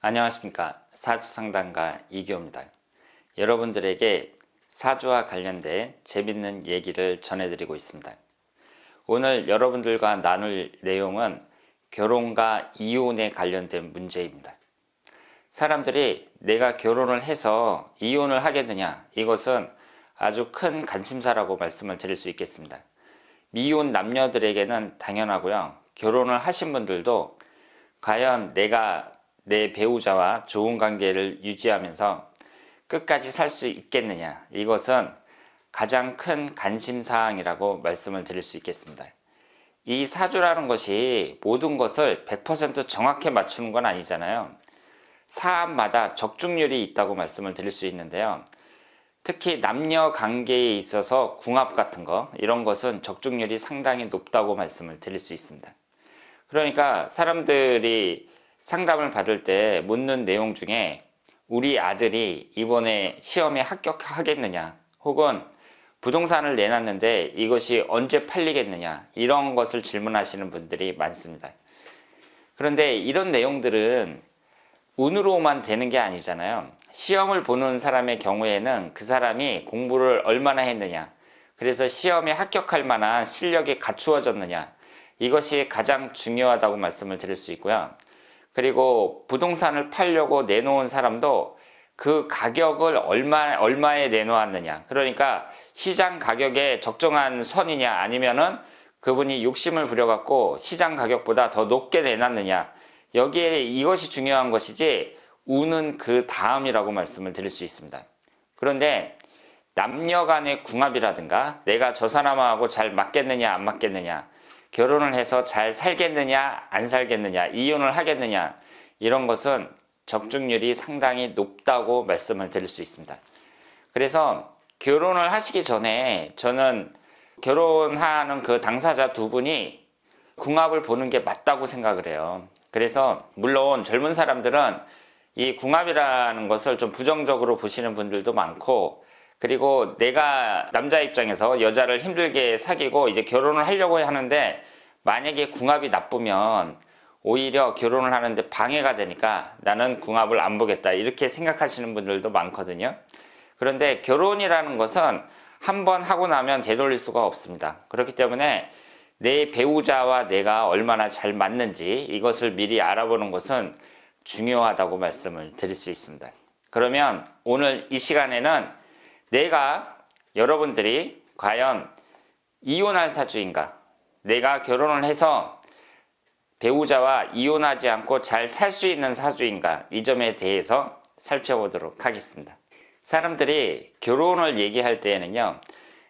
안녕하십니까. 사주상담가 이기호입니다. 여러분들에게 사주와 관련된 재밌는 얘기를 전해드리고 있습니다. 오늘 여러분들과 나눌 내용은 결혼과 이혼에 관련된 문제입니다. 사람들이 내가 결혼을 해서 이혼을 하겠느냐, 이것은 아주 큰 관심사라고 말씀을 드릴 수 있겠습니다. 미혼 남녀들에게는 당연하고요. 결혼을 하신 분들도 과연 내가 내 배우자와 좋은 관계를 유지하면서 끝까지 살 수 있겠느냐, 이것은 가장 큰 관심사항이라고 말씀을 드릴 수 있겠습니다. 이 사주라는 것이 모든 것을 100% 정확히 맞추는 건 아니잖아요. 사안마다 적중률이 있다고 말씀을 드릴 수 있는데요. 특히 남녀 관계에 있어서 궁합 같은 거, 이런 것은 적중률이 상당히 높다고 말씀을 드릴 수 있습니다. 그러니까 사람들이 상담을 받을 때 묻는 내용 중에 우리 아들이 이번에 시험에 합격하겠느냐, 혹은 부동산을 내놨는데 이것이 언제 팔리겠느냐, 이런 것을 질문하시는 분들이 많습니다. 그런데 이런 내용들은 운으로만 되는 게 아니잖아요. 시험을 보는 사람의 경우에는 그 사람이 공부를 얼마나 했느냐, 그래서 시험에 합격할 만한 실력이 갖추어졌느냐, 이것이 가장 중요하다고 말씀을 드릴 수 있고요. 그리고 부동산을 팔려고 내놓은 사람도 그 가격을 얼마에 내놓았느냐, 그러니까 시장 가격에 적정한 선이냐, 아니면은 그분이 욕심을 부려갖고 시장 가격보다 더 높게 내놨느냐, 여기에 이것이 중요한 것이지 운은 그 다음이라고 말씀을 드릴 수 있습니다. 그런데 남녀 간의 궁합이라든가 내가 저 사람하고 잘 맞겠느냐 안 맞겠느냐, 결혼을 해서 잘 살겠느냐 안 살겠느냐, 이혼을 하겠느냐, 이런 것은 적중률이 상당히 높다고 말씀을 드릴 수 있습니다. 그래서 결혼을 하시기 전에 저는 결혼하는 그 당사자 두 분이 궁합을 보는 게 맞다고 생각을 해요. 그래서 물론 젊은 사람들은 이 궁합이라는 것을 좀 부정적으로 보시는 분들도 많고, 그리고 내가 남자 입장에서 여자를 힘들게 사귀고 이제 결혼을 하려고 하는데 만약에 궁합이 나쁘면 오히려 결혼을 하는데 방해가 되니까 나는 궁합을 안 보겠다, 이렇게 생각하시는 분들도 많거든요. 그런데 결혼이라는 것은 한번 하고 나면 되돌릴 수가 없습니다. 그렇기 때문에 내 배우자와 내가 얼마나 잘 맞는지 이것을 미리 알아보는 것은 중요하다고 말씀을 드릴 수 있습니다. 그러면 오늘 이 시간에는 내가, 여러분들이 과연 이혼할 사주인가, 내가 결혼을 해서 배우자와 이혼하지 않고 잘 살 수 있는 사주인가, 이 점에 대해서 살펴보도록 하겠습니다. 사람들이 결혼을 얘기할 때에는요,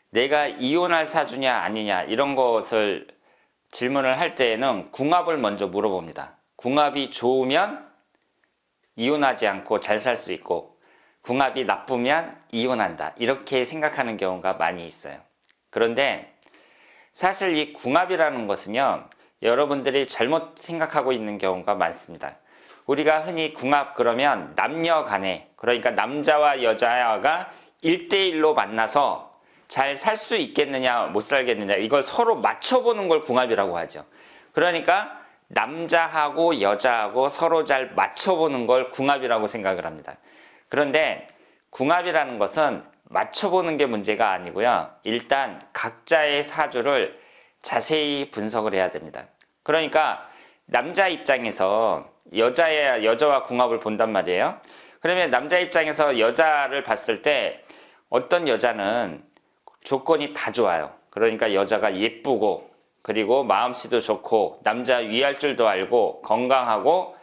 내가 이혼할 사주냐 아니냐, 이런 것을 질문을 할 때에는 궁합을 먼저 물어봅니다. 궁합이 좋으면 이혼하지 않고 잘 살 수 있고, 궁합이 나쁘면 이혼한다, 이렇게 생각하는 경우가 많이 있어요. 그런데 사실 이 궁합이라는 것은요, 여러분들이 잘못 생각하고 있는 경우가 많습니다. 우리가 흔히 궁합 그러면 남녀 간에, 그러니까 남자와 여자가 1대1로 만나서 잘 살 수 있겠느냐 못 살겠느냐, 이걸 서로 맞춰보는 걸 궁합이라고 하죠. 그러니까 남자하고 여자하고 서로 잘 맞춰보는 걸 궁합이라고 생각을 합니다. 그런데 궁합이라는 것은 맞춰보는 게 문제가 아니고요, 일단 각자의 사주를 자세히 분석을 해야 됩니다. 그러니까 남자 입장에서 여자와 궁합을 본단 말이에요. 그러면 남자 입장에서 여자를 봤을 때 어떤 여자는 조건이 다 좋아요. 그러니까 여자가 예쁘고, 그리고 마음씨도 좋고, 남자 위할 줄도 알고, 건강하고,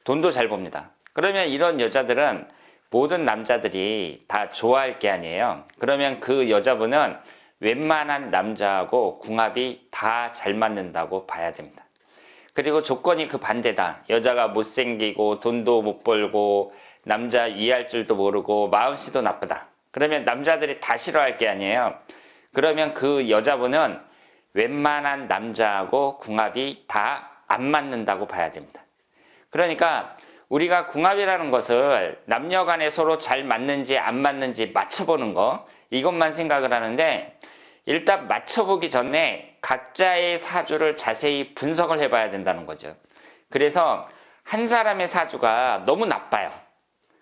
돈도 잘 법니다. 그러면 이런 여자들은 모든 남자들이 다 좋아할 게 아니에요. 그러면 그 여자분은 웬만한 남자하고 궁합이 다 잘 맞는다고 봐야 됩니다. 그리고 조건이 그 반대다. 여자가 못생기고 돈도 못 벌고 남자 위할 줄도 모르고 마음씨도 나쁘다. 그러면 남자들이 다 싫어할 게 아니에요. 그러면 그 여자분은 웬만한 남자하고 궁합이 다 안 맞는다고 봐야 됩니다. 그러니까 우리가 궁합이라는 것을 남녀 간에 서로 잘 맞는지 안 맞는지 맞춰보는 거, 이것만 생각을 하는데, 일단 맞춰보기 전에 각자의 사주를 자세히 분석을 해봐야 된다는 거죠. 그래서 한 사람의 사주가 너무 나빠요.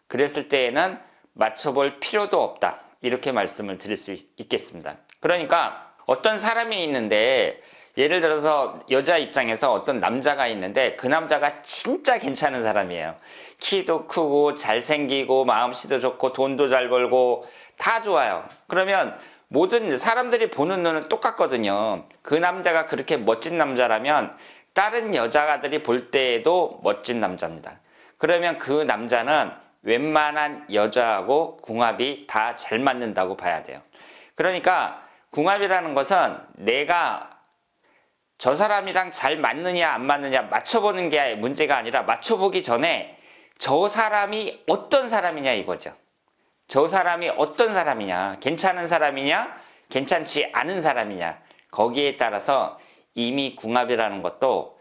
그랬을 때에는 맞춰볼 필요도 없다. 이렇게 말씀을 드릴 수 있겠습니다. 그러니까 어떤 사람이 있는데, 예를 들어서 여자 입장에서 어떤 남자가 있는데 그 남자가 진짜 괜찮은 사람이에요. 키도 크고 잘생기고 마음씨도 좋고 돈도 잘 벌고 다 좋아요. 그러면 모든 사람들이 보는 눈은 똑같거든요. 그 남자가 그렇게 멋진 남자라면 다른 여자들이 볼 때에도 멋진 남자입니다. 그러면 그 남자는 웬만한 여자하고 궁합이 다 잘 맞는다고 봐야 돼요. 그러니까 궁합이라는 것은 내가 저 사람이랑 잘 맞느냐 안 맞느냐 맞춰보는 게 문제가 아니라, 맞춰보기 전에 저 사람이 어떤 사람이냐 이거죠. 저 사람이 어떤 사람이냐, 괜찮은 사람이냐 괜찮지 않은 사람이냐, 거기에 따라서 이미 궁합이라는 것도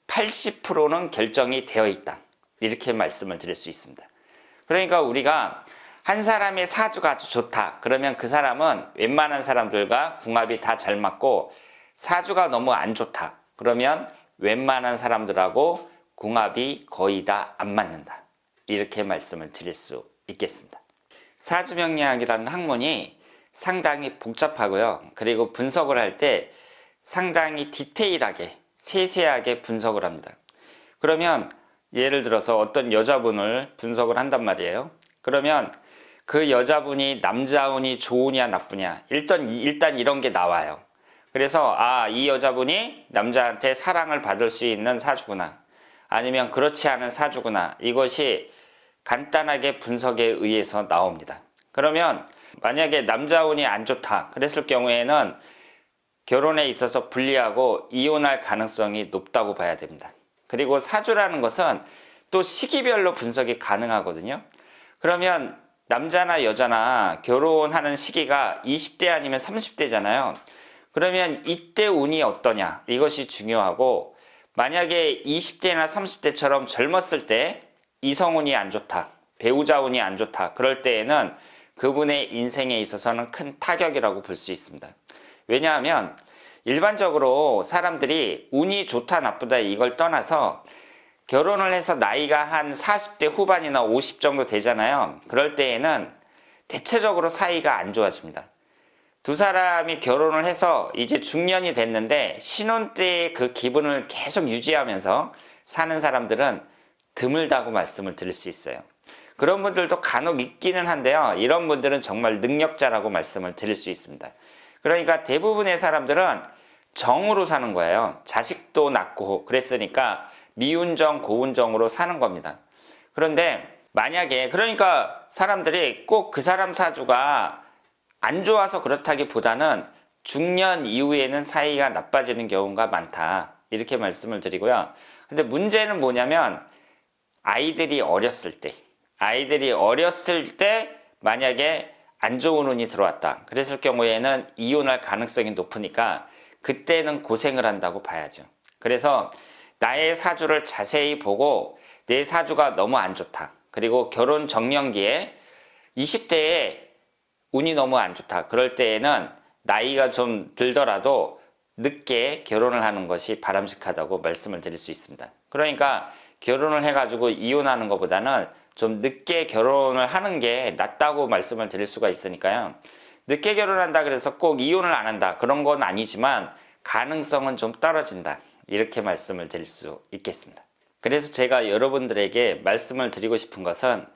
80%는 결정이 되어 있다, 이렇게 말씀을 드릴 수 있습니다. 그러니까 우리가 한 사람의 사주가 아주 좋다 그러면 그 사람은 웬만한 사람들과 궁합이 다 잘 맞고, 사주가 너무 안 좋다 그러면 웬만한 사람들하고 궁합이 거의 다 안 맞는다, 이렇게 말씀을 드릴 수 있겠습니다. 사주명리학이라는 학문이 상당히 복잡하고요. 그리고 분석을 할 때 상당히 디테일하게 세세하게 분석을 합니다. 그러면 예를 들어서 어떤 여자분을 분석을 한단 말이에요. 그러면 그 여자분이 남자운이 좋으냐 나쁘냐, 일단 이런 게 나와요. 그래서 이 여자분이 남자한테 사랑을 받을 수 있는 사주구나, 아니면 그렇지 않은 사주구나, 이것이 간단하게 분석에 의해서 나옵니다. 그러면 만약에 남자운이 안 좋다 그랬을 경우에는 결혼에 있어서 불리하고 이혼할 가능성이 높다고 봐야 됩니다. 그리고 사주라는 것은 또 시기별로 분석이 가능하거든요. 그러면 남자나 여자나 결혼하는 시기가 20대 아니면 30대잖아요. 그러면 이때 운이 어떠냐, 이것이 중요하고, 만약에 20대나 30대처럼 젊었을 때 이성운이 안 좋다, 배우자 운이 안 좋다, 그럴 때에는 그분의 인생에 있어서는 큰 타격이라고 볼 수 있습니다. 왜냐하면 일반적으로 사람들이 운이 좋다 나쁘다 이걸 떠나서 결혼을 해서 나이가 한 40대 후반이나 50 정도 되잖아요. 그럴 때에는 대체적으로 사이가 안 좋아집니다. 두 사람이 결혼을 해서 이제 중년이 됐는데 신혼 때의 그 기분을 계속 유지하면서 사는 사람들은 드물다고 말씀을 드릴 수 있어요. 그런 분들도 간혹 있기는 한데요. 이런 분들은 정말 능력자라고 말씀을 드릴 수 있습니다. 그러니까 대부분의 사람들은 정으로 사는 거예요. 자식도 낳고 그랬으니까 미운정 고운정으로 사는 겁니다. 그런데 만약에, 그러니까 사람들이 꼭 그 사람 사주가 안 좋아서 그렇다기보다는 중년 이후에는 사이가 나빠지는 경우가 많다, 이렇게 말씀을 드리고요. 근데 문제는 뭐냐면 아이들이 어렸을 때 만약에 안 좋은 운이 들어왔다 그랬을 경우에는 이혼할 가능성이 높으니까 그때는 고생을 한다고 봐야죠. 그래서 나의 사주를 자세히 보고 내 사주가 너무 안 좋다, 그리고 결혼 정년기에 20대에 운이 너무 안 좋다 그럴 때에는 나이가 좀 들더라도 늦게 결혼을 하는 것이 바람직하다고 말씀을 드릴 수 있습니다. 그러니까 결혼을 해가지고 이혼하는 것보다는 좀 늦게 결혼을 하는 게 낫다고 말씀을 드릴 수가 있으니까요. 늦게 결혼한다 그래서 꼭 이혼을 안 한다 그런 건 아니지만 가능성은 좀 떨어진다, 이렇게 말씀을 드릴 수 있겠습니다. 그래서 제가 여러분들에게 말씀을 드리고 싶은 것은,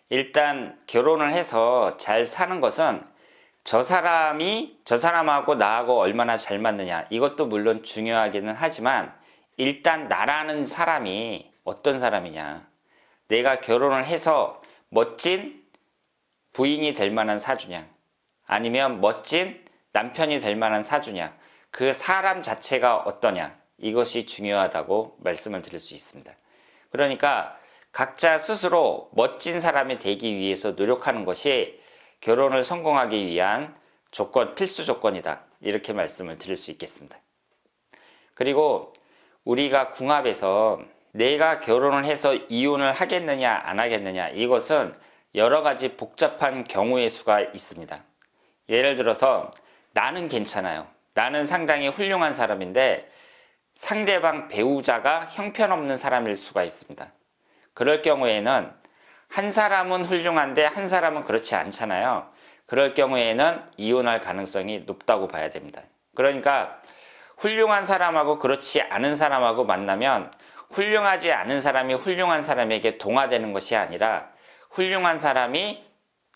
일단 결혼을 해서 잘 사는 것은 저 사람하고 나하고 얼마나 잘 맞느냐, 이것도 물론 중요하기는 하지만 일단 나라는 사람이 어떤 사람이냐, 내가 결혼을 해서 멋진 부인이 될 만한 사주냐, 아니면 멋진 남편이 될 만한 사주냐, 그 사람 자체가 어떠냐, 이것이 중요하다고 말씀을 드릴 수 있습니다. 그러니까 각자 스스로 멋진 사람이 되기 위해서 노력하는 것이 결혼을 성공하기 위한 필수 조건이다, 이렇게 말씀을 드릴 수 있겠습니다. 그리고 우리가 궁합에서 내가 결혼을 해서 이혼을 하겠느냐 안 하겠느냐, 이것은 여러 가지 복잡한 경우의 수가 있습니다. 예를 들어서 나는 괜찮아요. 나는 상당히 훌륭한 사람인데 상대방 배우자가 형편없는 사람일 수가 있습니다. 그럴 경우에는 한 사람은 훌륭한데 한 사람은 그렇지 않잖아요. 그럴 경우에는 이혼할 가능성이 높다고 봐야 됩니다. 그러니까 훌륭한 사람하고 그렇지 않은 사람하고 만나면 훌륭하지 않은 사람이 훌륭한 사람에게 동화되는 것이 아니라 훌륭한 사람이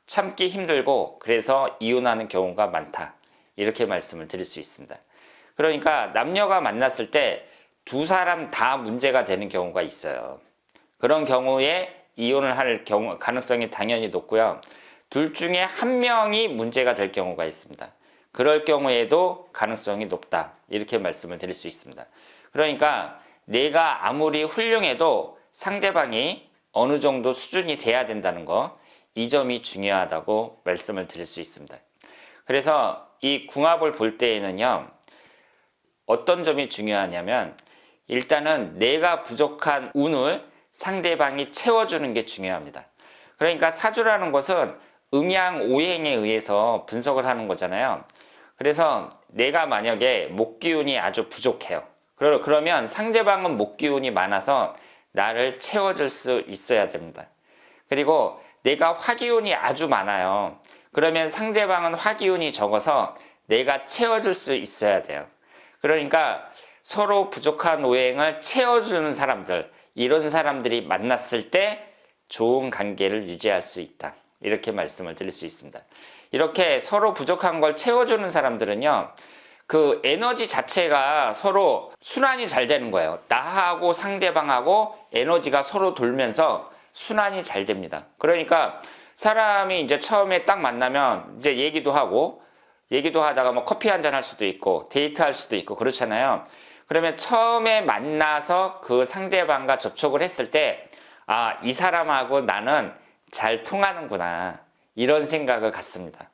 참기 힘들고 그래서 이혼하는 경우가 많다. 이렇게 말씀을 드릴 수 있습니다. 그러니까 남녀가 만났을 때 두 사람 다 문제가 되는 경우가 있어요. 그런 경우에 이혼을 할 경우 가능성이 당연히 높고요. 둘 중에 한 명이 문제가 될 경우가 있습니다. 그럴 경우에도 가능성이 높다. 이렇게 말씀을 드릴 수 있습니다. 그러니까 내가 아무리 훌륭해도 상대방이 어느 정도 수준이 돼야 된다는 거, 이 점이 중요하다고 말씀을 드릴 수 있습니다. 그래서 이 궁합을 볼 때에는요, 어떤 점이 중요하냐면 일단은 내가 부족한 운을 상대방이 채워주는 게 중요합니다. 그러니까 사주라는 것은 음양오행에 의해서 분석을 하는 거잖아요. 그래서 내가 만약에 목기운이 아주 부족해요. 그러면 상대방은 목기운이 많아서 나를 채워줄 수 있어야 됩니다. 그리고 내가 화기운이 아주 많아요. 그러면 상대방은 화기운이 적어서 내가 채워줄 수 있어야 돼요. 그러니까 서로 부족한 오행을 채워주는 사람들, 이런 사람들이 만났을 때 좋은 관계를 유지할 수 있다. 이렇게 말씀을 드릴 수 있습니다. 이렇게 서로 부족한 걸 채워주는 사람들은요, 그 에너지 자체가 서로 순환이 잘 되는 거예요. 나하고 상대방하고 에너지가 서로 돌면서 순환이 잘 됩니다. 그러니까 사람이 이제 처음에 딱 만나면 이제 얘기도 하다가 뭐 커피 한잔 할 수도 있고 데이트할 수도 있고 그렇잖아요. 그러면 처음에 만나서 그 상대방과 접촉을 했을 때, 아, 이 사람하고 나는 잘 통하는구나. 이런 생각을 갖습니다.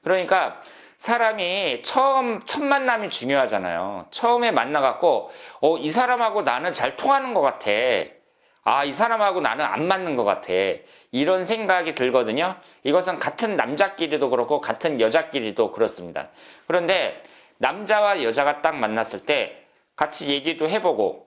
그러니까 사람이 첫 만남이 중요하잖아요. 처음에 만나갖고, 이 사람하고 나는 잘 통하는 것 같아. 아, 이 사람하고 나는 안 맞는 것 같아. 이런 생각이 들거든요. 이것은 같은 남자끼리도 그렇고 같은 여자끼리도 그렇습니다. 그런데 남자와 여자가 딱 만났을 때 같이 얘기도 해보고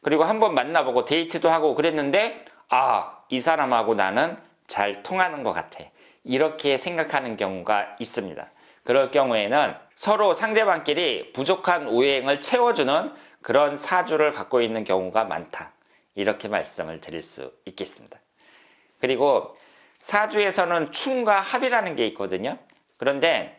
그리고 한번 만나보고 데이트도 하고 그랬는데, 아, 이 사람하고 나는 잘 통하는 것 같아. 이렇게 생각하는 경우가 있습니다. 그럴 경우에는 서로 상대방끼리 부족한 오행을 채워주는 그런 사주를 갖고 있는 경우가 많다. 이렇게 말씀을 드릴 수 있겠습니다. 그리고 사주에서는 충과 합이라는 게 있거든요. 그런데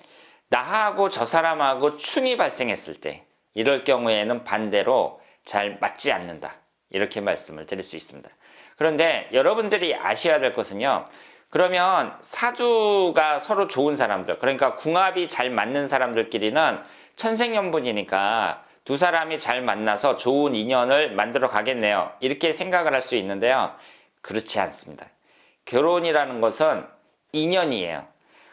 나하고 저 사람하고 충이 발생했을 때, 이럴 경우에는 반대로 잘 맞지 않는다. 이렇게 말씀을 드릴 수 있습니다. 그런데 여러분들이 아셔야 될 것은요, 그러면 사주가 서로 좋은 사람들, 그러니까 궁합이 잘 맞는 사람들끼리는 천생연분이니까 두 사람이 잘 만나서 좋은 인연을 만들어 가겠네요. 이렇게 생각을 할 수 있는데요. 그렇지 않습니다. 결혼이라는 것은 인연이에요.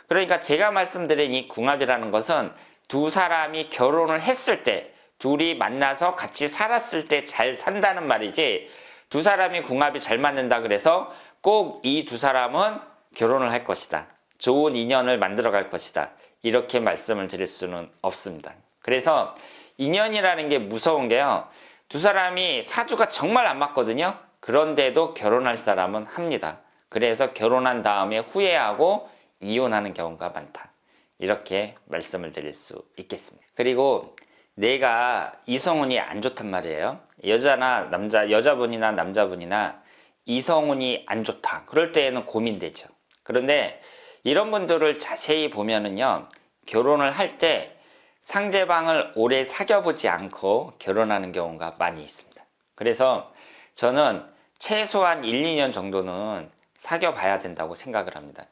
그러니까 제가 말씀드린 이 궁합이라는 것은 두 사람이 결혼을 했을 때, 둘이 만나서 같이 살았을 때 잘 산다는 말이지, 두 사람이 궁합이 잘 맞는다 그래서 꼭 이 두 사람은 결혼을 할 것이다. 좋은 인연을 만들어 갈 것이다. 이렇게 말씀을 드릴 수는 없습니다. 그래서 인연이라는 게 무서운 게요, 두 사람이 사주가 정말 안 맞거든요. 그런데도 결혼할 사람은 합니다. 그래서 결혼한 다음에 후회하고 이혼하는 경우가 많다. 이렇게 말씀을 드릴 수 있겠습니다. 그리고 내가 이성운이 안 좋단 말이에요. 여자분이나 남자분이나 이성운이 안 좋다. 그럴 때에는 고민되죠. 그런데 이런 분들을 자세히 보면은요, 결혼을 할 때 상대방을 오래 사귀어보지 않고 결혼하는 경우가 많이 있습니다. 그래서 저는 최소한 1, 2년 정도는 사귀어봐야 된다고 생각을 합니다.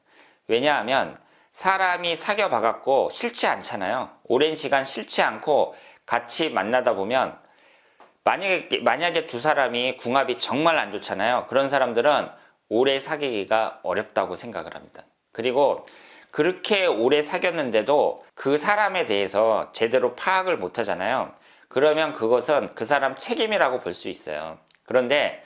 왜냐하면 사람이 사귀어봐갖고 싫지 않잖아요. 오랜 시간 싫지 않고 같이 만나다 보면 만약에 두 사람이 궁합이 정말 안 좋잖아요. 그런 사람들은 오래 사귀기가 어렵다고 생각을 합니다. 그리고 그렇게 오래 사귀었는데도 그 사람에 대해서 제대로 파악을 못 하잖아요. 그러면 그것은 그 사람 책임이라고 볼 수 있어요. 그런데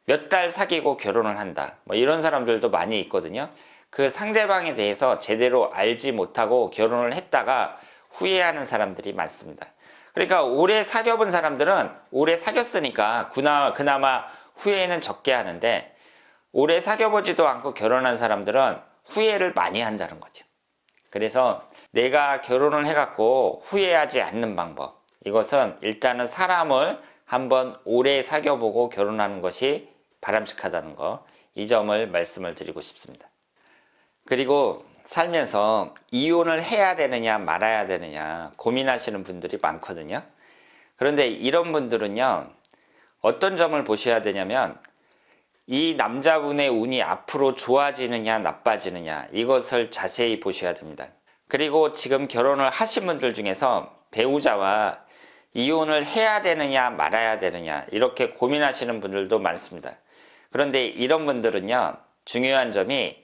몇 달 사귀고 결혼을 한다, 뭐 이런 사람들도 많이 있거든요. 그 상대방에 대해서 제대로 알지 못하고 결혼을 했다가 후회하는 사람들이 많습니다. 그러니까 오래 사귀어본 사람들은 오래 사귀었으니까 그나마 후회는 적게 하는데, 오래 사귀어보지도 않고 결혼한 사람들은 후회를 많이 한다는 거죠. 그래서 내가 결혼을 해갖고 후회하지 않는 방법, 이것은 일단은 사람을 한번 오래 사귀어보고 결혼하는 것이 바람직하다는 거, 이 점을 말씀을 드리고 싶습니다. 그리고 살면서 이혼을 해야 되느냐 말아야 되느냐 고민하시는 분들이 많거든요. 그런데 이런 분들은요, 어떤 점을 보셔야 되냐면 이 남자분의 운이 앞으로 좋아지느냐 나빠지느냐, 이것을 자세히 보셔야 됩니다. 그리고 지금 결혼을 하신 분들 중에서 배우자와 이혼을 해야 되느냐 말아야 되느냐 이렇게 고민하시는 분들도 많습니다. 그런데 이런 분들은요, 중요한 점이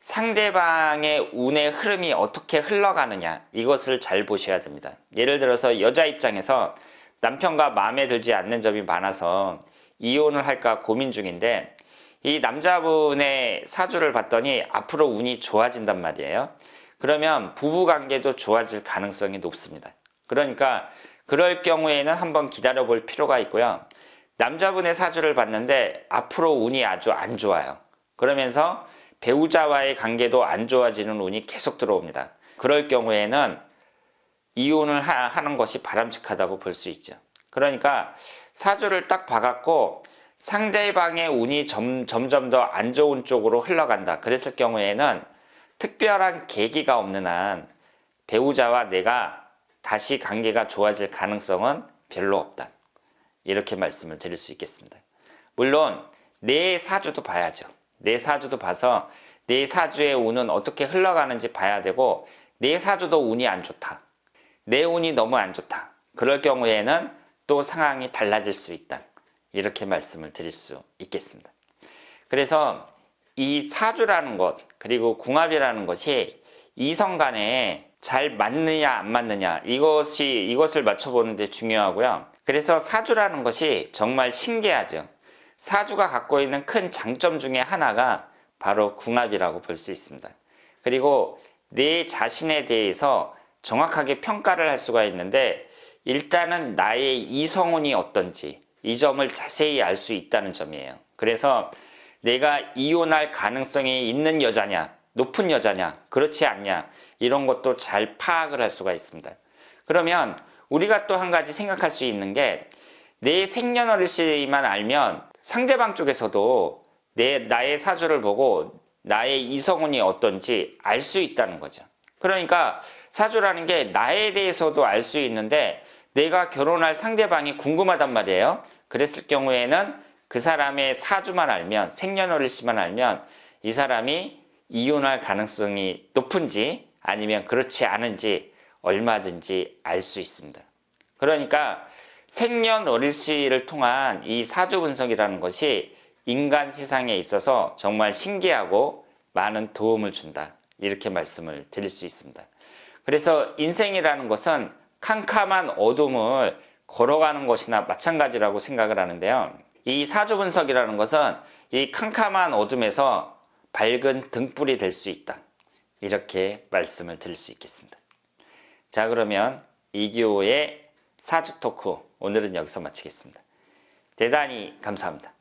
상대방의 운의 흐름이 어떻게 흘러가느냐, 이것을 잘 보셔야 됩니다. 예를 들어서 여자 입장에서 남편과 마음에 들지 않는 점이 많아서 이혼을 할까 고민 중인데, 이 남자분의 사주를 봤더니 앞으로 운이 좋아진단 말이에요. 그러면 부부관계도 좋아질 가능성이 높습니다. 그러니까 그럴 경우에는 한번 기다려 볼 필요가 있고요. 남자분의 사주를 봤는데 앞으로 운이 아주 안 좋아요. 그러면서 배우자와의 관계도 안 좋아지는 운이 계속 들어옵니다. 그럴 경우에는 이혼을 하는 것이 바람직하다고 볼 수 있죠. 그러니까 사주를 딱 봐갖고 상대방의 운이 점점 더 안 좋은 쪽으로 흘러간다, 그랬을 경우에는 특별한 계기가 없는 한 배우자와 내가 다시 관계가 좋아질 가능성은 별로 없다, 이렇게 말씀을 드릴 수 있겠습니다. 물론 내 사주도 봐야죠. 내 사주도 봐서 내 사주의 운은 어떻게 흘러가는지 봐야 되고, 내 사주도 운이 안 좋다, 내 운이 너무 안 좋다, 그럴 경우에는 또 상황이 달라질 수 있다, 이렇게 말씀을 드릴 수 있겠습니다. 그래서 이 사주라는 것, 그리고 궁합이라는 것이 이성 간에 잘 맞느냐 안 맞느냐, 이것을 맞춰보는 데 중요하고요. 그래서 사주라는 것이 정말 신기하죠. 사주가 갖고 있는 큰 장점 중에 하나가 바로 궁합이라고 볼 수 있습니다. 그리고 내 자신에 대해서 정확하게 평가를 할 수가 있는데, 일단은 나의 이성운이 어떤지 이 점을 자세히 알 수 있다는 점이에요. 그래서 내가 이혼할 가능성이 있는 여자냐, 높은 여자냐, 그렇지 않냐, 이런 것도 잘 파악을 할 수가 있습니다. 그러면 우리가 또 한 가지 생각할 수 있는 게, 내 생년월일만 알면 상대방 쪽에서도 나의 사주를 보고 나의 이성운이 어떤지 알 수 있다는 거죠. 그러니까 사주라는 게 나에 대해서도 알 수 있는데, 내가 결혼할 상대방이 궁금하단 말이에요. 그랬을 경우에는 그 사람의 사주만 알면, 생년월일만 알면 이 사람이 이혼할 가능성이 높은지 아니면 그렇지 않은지 얼마든지 알 수 있습니다. 그러니까 생년월일을 통한 이 사주 분석이라는 것이 인간 세상에 있어서 정말 신기하고 많은 도움을 준다, 이렇게 말씀을 드릴 수 있습니다. 그래서 인생이라는 것은 캄캄한 어둠을 걸어가는 것이나 마찬가지라고 생각을 하는데요. 이 사주 분석이라는 것은 이 캄캄한 어둠에서 밝은 등불이 될 수 있다, 이렇게 말씀을 드릴 수 있겠습니다. 자, 그러면 이기호의 사주 토크 오늘은 여기서 마치겠습니다. 대단히 감사합니다.